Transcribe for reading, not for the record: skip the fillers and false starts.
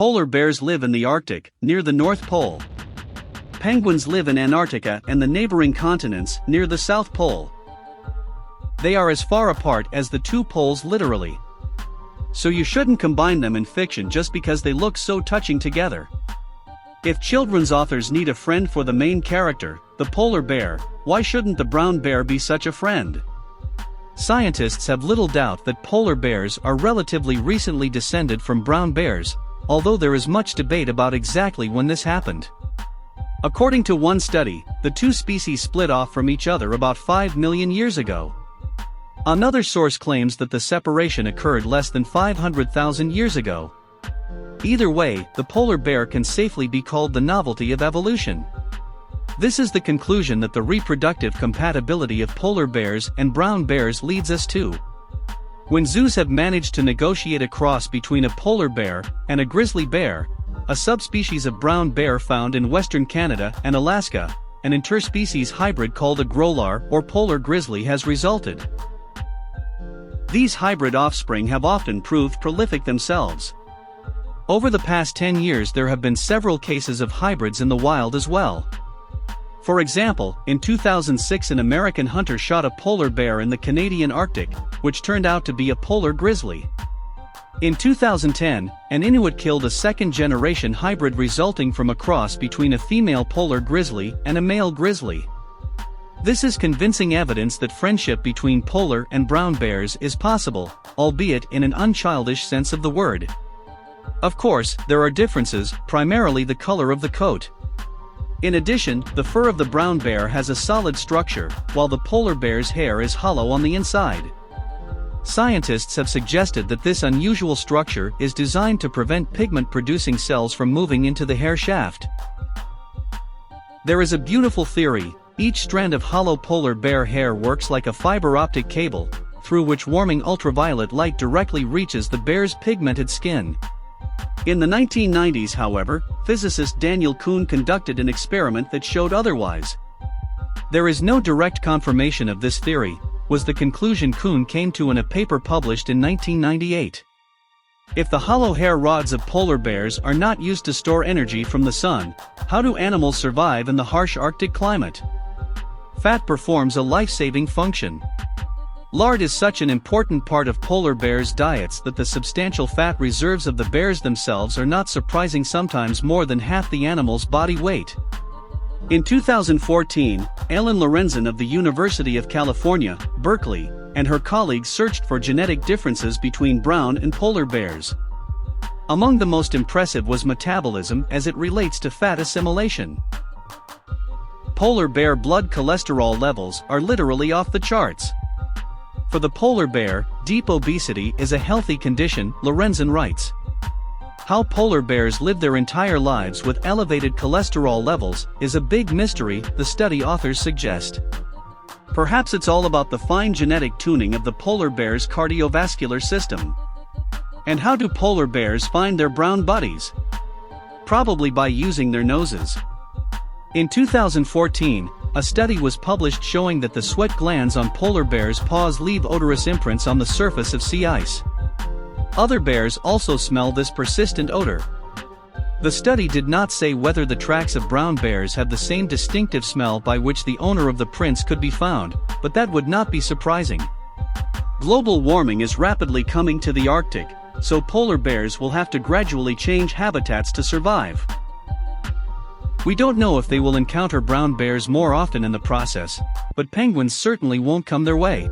Polar bears live in the Arctic, near the North Pole. Penguins live in Antarctica and the neighboring continents, near the South Pole. They are as far apart as the two poles literally. So you shouldn't combine them in fiction just because they look so touching together. If children's authors need a friend for the main character, the polar bear, why shouldn't the brown bear be such a friend? Scientists have little doubt that polar bears are relatively recently descended from brown bears, although there is much debate about exactly when this happened. According to one study, the two species split off from each other about 5 million years ago. Another source claims that the separation occurred less than 500,000 years ago. Either way, the polar bear can safely be called the novelty of evolution. This is the conclusion that the reproductive compatibility of polar bears and brown bears leads us to. When zoos have managed to negotiate a cross between a polar bear and a grizzly bear, a subspecies of brown bear found in western Canada and Alaska, an interspecies hybrid called a growlar or polar grizzly has resulted. These hybrid offspring have often proved prolific themselves. Over the past 10 years there have been several cases of hybrids in the wild as well. For example, in 2006 an American hunter shot a polar bear in the Canadian Arctic, which turned out to be a polar grizzly. In 2010, an Inuit killed a second-generation hybrid resulting from a cross between a female polar grizzly and a male grizzly. This is convincing evidence that friendship between polar and brown bears is possible, albeit in an unchildish sense of the word. Of course, there are differences, primarily the color of the coat. In addition, the fur of the brown bear has a solid structure, while the polar bear's hair is hollow on the inside. Scientists have suggested that this unusual structure is designed to prevent pigment-producing cells from moving into the hair shaft. There is a beautiful theory: each strand of hollow polar bear hair works like a fiber optic cable, through which warming ultraviolet light directly reaches the bear's pigmented skin. In the 1990s, however, physicist Daniel Kuhn conducted an experiment that showed otherwise. There is no direct confirmation of this theory, was the conclusion Kuhn came to in a paper published in 1998. If the hollow hair rods of polar bears are not used to store energy from the sun, how do animals survive in the harsh Arctic climate? Fat performs a life-saving function. Lard is such an important part of polar bears' diets that the substantial fat reserves of the bears themselves are not surprising, sometimes more than half the animal's body weight. In 2014, Ellen Lorenzen of the University of California, Berkeley, and her colleagues searched for genetic differences between brown and polar bears. Among the most impressive was metabolism as it relates to fat assimilation. Polar bear blood cholesterol levels are literally off the charts. For the polar bear, deep obesity is a healthy condition, Lorenzen writes. How polar bears live their entire lives with elevated cholesterol levels is a big mystery, the study authors suggest. Perhaps it's all about the fine genetic tuning of the polar bear's cardiovascular system. And how do polar bears find their brown buddies? Probably by using their noses. In 2014, a study was published showing that the sweat glands on polar bears' paws leave odorous imprints on the surface of sea ice. Other bears also smell this persistent odor. The study did not say whether the tracks of brown bears have the same distinctive smell by which the owner of the prints could be found, but that would not be surprising. Global warming is rapidly coming to the Arctic, so polar bears will have to gradually change habitats to survive. We don't know if they will encounter brown bears more often in the process, but penguins certainly won't come their way.